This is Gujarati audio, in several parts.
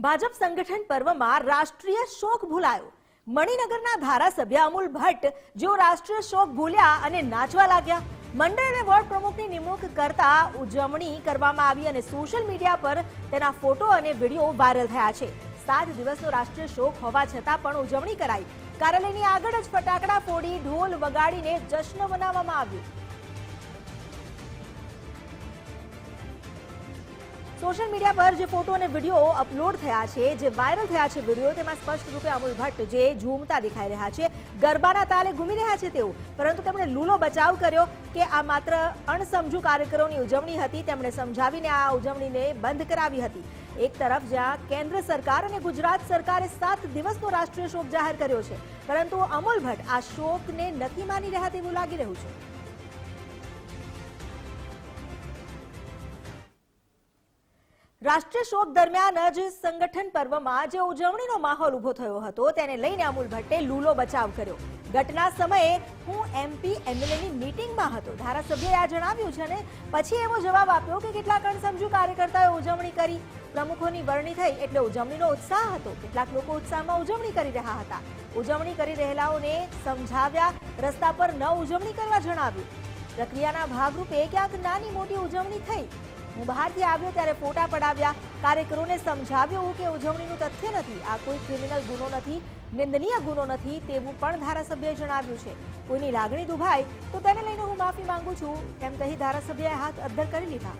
ભાજપ સંગઠન પર્વમાં રાષ્ટ્રીય શોક ભૂલાયો। મણિનગરના ધારાસભ્ય અમૂલ ભટ્ટ જેઓ રાષ્ટ્રીય શોક ભૂલ્યા અને નાચવા લાગ્યા। મંડળ અને વોર્ડ પ્રમુખની નિમણૂક કરતા ઉજવણી કરવામાં આવી અને સોશિયલ મીડિયા પર તેના ફોટો અને વિડીયો વાયરલ થયા છે। 7 દિવસનો રાષ્ટ્રીય શોક હોવા છતાં પણ ઉજવણી કરાઈ। કાર્યાલયની આગળ જ ફટાકડા ફોડી ઢોલ વગાડીને જશ્ન મનાવવામાં આવ્યો। सोशल मीडिया पर जो फोटो और वीडियो अपलोड थया छे, जे वायरल थया छे वीडियो, तेमां स्पष्ट रूपे अमूल भट्ट जे झूमता देखाई रह्या छे, गरबाना ताले घूमी रह्या छे तेओ, परंतु તેમણે લૂલો બચાવ કર્યો કે આ માત્ર અણસમજુ કાર્યકરોની ઉજવણી હતી। તેમણે સમજાવીને આ ઉજવણીને બંધ કરાવી હતી। એક તરફ જ્યાં કેન્દ્ર સરકાર અને ગુજરાત સરકારે 7 દિવસનો રાષ્ટ્રીય શોક જાહેર કર્યો છે, પરંતુ અમૂલ ભટ્ટ આ શોકને નથી માની રહ્યા તેવું લાગી રહ્યું છે। રાષ્ટ્રીય શોક દરમિયાન જ સંગઠન પર્વમાં જે ઉજવણીનો માહોલ ઉભો થયો હતો તેને લઈને અમૂલ ભટ્ટે લૂલો બચાવ કર્યો। ઘટના સમયે હું એમપી એમએલએની મીટિંગમાં હતો, ધારાસભ્યએ આ જણાવ્યું છે અને પછી એવો જવાબ આપ્યો કે કેટલાક અણસમજુ કાર્યકર્તાઓએ ઉજવણી કરી, પ્રમુખોની વરણી થઈ એટલે ઉજવણીનો ઉત્સાહ હતો। કેટલાક લોકો ઉત્સાહમાં ઉજવણી કરી રહ્યા હતા। ઉજવણી કરી રહેલાઓને સમજાવ્યા, રસ્તા પર ન ઉજવણી કરવા જણાવ્યું। પ્રક્રિયાના ભાગરૂપે ક્યાંક નાની મોટી ઉજવણી થઈ। હું બહારથી આવ્યો ત્યારે ફોટા પડાવ્યા, કાર્યકરોને સમજાવ્યું કે ઉજવણીનું તથ્ય નથી, આ કોઈ ક્રિમિનલ ગુનો નથી, નિંદનીય ગુનો નથી તેવું પણ ધારાસભ્યએ જણાવ્યું છે। કોઈની લાગણી દુભાય તો તેને લઈને હું માફી માંગુ છું એમ કહી ધારાસભ્યએ હાથ અદ્ધર કરી લીધા।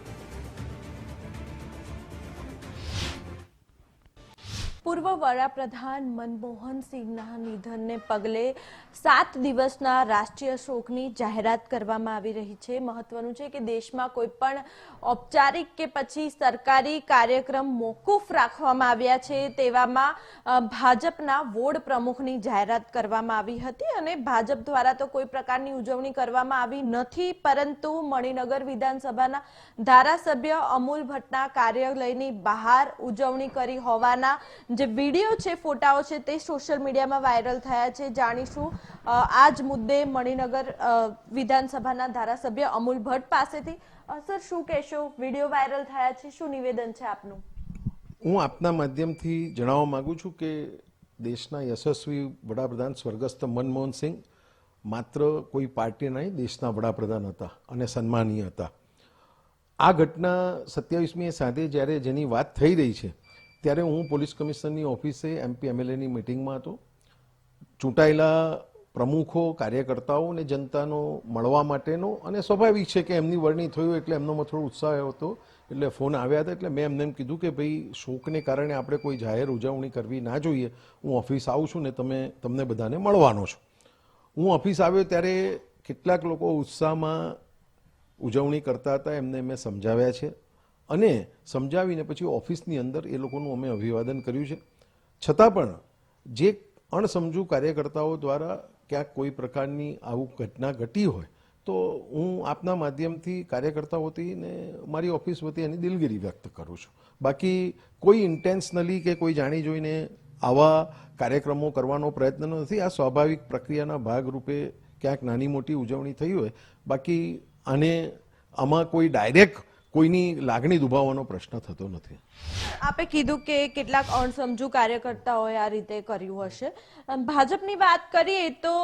પૂર્વ વડાપ્રધાન મનમોહન સિંહના નિધનને પગલે 7 દિવસના રાષ્ટ્રીય શોકની જાહેરાત કરવામાં આવી રહી છે। મહત્વનું છે કે દેશમાં કોઈ પણ ઔપચારિક કે પછી સરકારી કાર્યક્રમ મોકૂફ રાખવામાં આવ્યા છે, તેવામાં ભાજપના વોર્ડ પ્રમુખની જાહેરાત કરવામાં આવી હતી અને ભાજપ દ્વારા તો કોઈ પ્રકારની ઉજવણી કરવામાં આવી નથી, પરંતુ મણિનગર વિધાનસભાના ધારાસભ્ય અમૂલ ભટ્ટના કાર્યાલયની બહાર ઉજવણી કરી હોવાના જે વિડીયો છે, ફોટાઓ છે, તે સોશિયલ મીડિયામાં વાયરલ થયા છે। જાણીશું આ જ મુદ્દે મણિનગર વિધાનસભાના ધારાસભ્ય અમૂલ ભટ્ટ પાસેથી। સર, શું કહેશો? વિડીયો વાયરલ થયા છે, શું નિવેદન છે આપનું? હું આપના માધ્યમથી જણાવવા માંગુ છું કે દેશના યશસ્વી વડાપ્રધાન સ્વર્ગસ્થ મનમોહન સિંહ માત્ર કોઈ પાર્ટીના નહીં, દેશના વડાપ્રધાન હતા અને સન્માનીય હતા। આ ઘટના 27મી સાંજે જ્યારે જેની વાત થઈ રહી છે ત્યારે હું પોલીસ કમિશનરની ઓફિસે એમપી એમએલએની મિટિંગમાં હતો। ચૂંટાયેલા પ્રમુખો, કાર્યકર્તાઓ અને જનતાનો મળવા માટેનો અને સ્વાભાવિક છે કે એમની વરણી થયું એટલે એમનોમાં થોડો ઉત્સાહ હતો, એટલે ફોન આવ્યા હતા। એટલે મેં એમને એમ કીધું કે ભાઈ, શોકને કારણે આપણે કોઈ જાહેર ઉજવણી કરવી ના જોઈએ। હું ઓફિસ આવું છું ને તમને બધાને મળવાનો છું। હું ઓફિસ આવ્યો ત્યારે કેટલાક લોકો ઉત્સાહમાં ઉજવણી કરતા હતા, એમને મેં સમજાવ્યા છે અને સમજાવીને પછી ઓફિસની અંદર એ લોકોનું અમે અભિવાદન કર્યું છે। છતાં પણ જે અણસમજુ કાર્યકર્તાઓ દ્વારા ક્યાંક કોઈ પ્રકારની આવું ઘટના ઘટી હોય તો હું આપના માધ્યમથી કાર્યકર્તાઓ વતી ને મારી ઓફિસ વતી એની દિલગીરી વ્યક્ત કરું છું। બાકી કોઈ ઇન્ટેન્શનલી કે કોઈ જાણી જોઈને આવા કાર્યક્રમો કરવાનો પ્રયત્ન નથી। આ સ્વાભાવિક પ્રક્રિયાના ભાગરૂપે ક્યાંક નાની મોટી ઉજવણી થઈ હોય, બાકી આમાં કોઈ ડાયરેક્ટ કોઈની લાગણી દુભાવવાનો પ્રશ્ન થતો નથી। આપે કીધું કે કેટલાક અણસમજુ કાર્યકર્તાઓએ આ રીતે કર્યું હશે। ભાજપની વાત કરીએ તો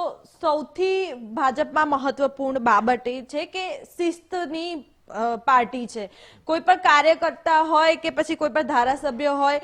સૌથી ભાજપમાં મહત્વપૂર્ણ બાબત એ છે કે શિસ્તની પાર્ટી છે। કોઈ પણ કાર્યકર્તા હોય કે પછી કોઈ પણ ધારાસભ્ય હોય,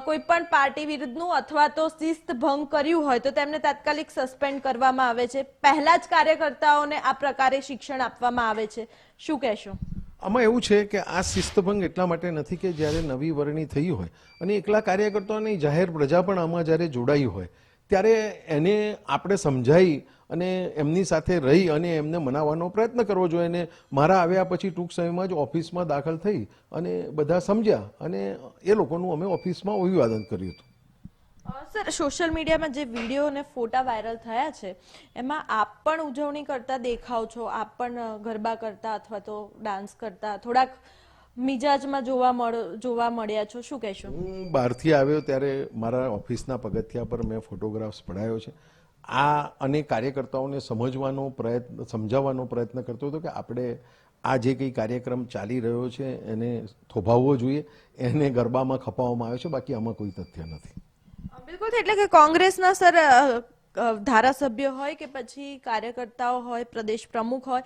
કોઈ પણ પાર્ટી વિરુદ્ધનું અથવા તો શિસ્ત ભંગ કર્યું હોય તો તેમને તાત્કાલિક સસ્પેન્ડ કરવામાં આવે છે। પહેલા જ કાર્યકર્તાઓને આ પ્રકારે શિક્ષણ આપવામાં આવે છે, શું કહેશો? આમાં એવું છે કે આ શિસ્તભંગ એટલા માટે નથી કે જ્યારે નવી વરણી થઈ હોય અને એકલા કાર્યકર્તાઓની જાહેર પ્રજા પણ આમાં જ્યારે જોડાઈ હોય ત્યારે એને આપણે સમજાવી અને એમની સાથે રહી અને એમને મનાવવાનો પ્રયત્ન કરવો જોઈએ। અને મારા આવ્યા પછી ટૂંક સમયમાં જ ઓફિસમાં દાખલ થઈ અને બધા સમજ્યા અને એ લોકોનું અમે ઓફિસમાં અભિવાદન કર્યું હતું। સર, સોશિયલ મીડિયામાં જે વિડીયો અને ફોટા વાયરલ થયા છે એમાં આપ પણ ઉજવણી કરતા દેખાવ છો, આપ પણ ગરબા કરતા અથવા તો ડાન્સ કરતા થોડાક મિજાજમાં જોવા મળ્યા છો, શું કહેશો? હું બહારથી આવ્યો ત્યારે મારા ઓફિસના પગથિયા પર મેં ફોટોગ્રાફ્સ પડાયો છે। આ અને કાર્યકર્તાઓને સમજાવવાનો પ્રયત્ન કરતો હતો કે આપણે આ જે કંઈ કાર્યક્રમ ચાલી રહ્યો છે એને થોભાવવો જોઈએ, એને ગરબામાં ખપાવવામાં આવે છે, બાકી આમાં કોઈ તથ્ય નથી. બિલકુલ, એટલે કે કોંગ્રેસના સર ધારાસભ્ય હોય કે પછી કાર્યકર્તાઓ હોય, પ્રદેશ પ્રમુખ હોય,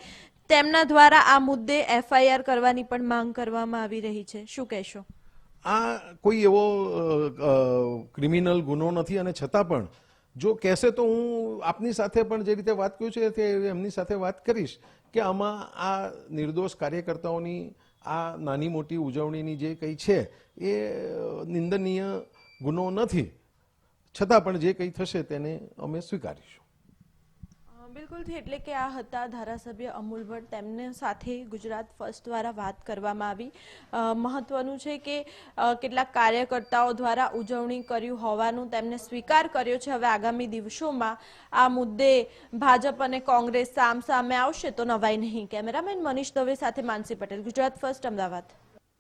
તેમના દ્વારા આ મુદ્દે FIR કરવાની પણ માંગ કરવામાં આવી રહી છે. શું કહેશો? આ કોઈ એવો ક્રિમિનલ ગુનો નથી, અને છતાં પણ જો કહેશે તો હું આપની સાથે પણ જે રીતે વાત કરું છું તે એમની સાથે વાત કરીશ કે આમાં આ નિર્દોષ કાર્યકર્તાઓની આ નાની મોટી ઉજવણીની જે કંઈ છે એ નિંદનીય ગુનો નથી, છતાં પણ જે કંઈ થશે તેને અમે સ્વીકારીશું. બિલકુલથી, એટલે કે આ હતા ધારાસભ્ય અમૂલ ભટ્ટ. તેમને સાથે ગુજરાત ફર્સ્ટ દ્વારા વાત કરવામાં આવી. મહત્વનું છે કે કેટલાક કાર્યકર્તાઓ દ્વારા ઉજવણી કર્યું હોવાનું તેમને સ્વીકાર કર્યો છે. હવે આગામી દિવસોમાં આ મુદ્દે ભાજપ અને કોંગ્રેસ સામસામે આવશે તો નવાઈ નહીં. કેમેરામેન મનીષ દવે સાથે માનસી પટેલ, ગુજરાત ફર્સ્ટ, અમદાવાદ.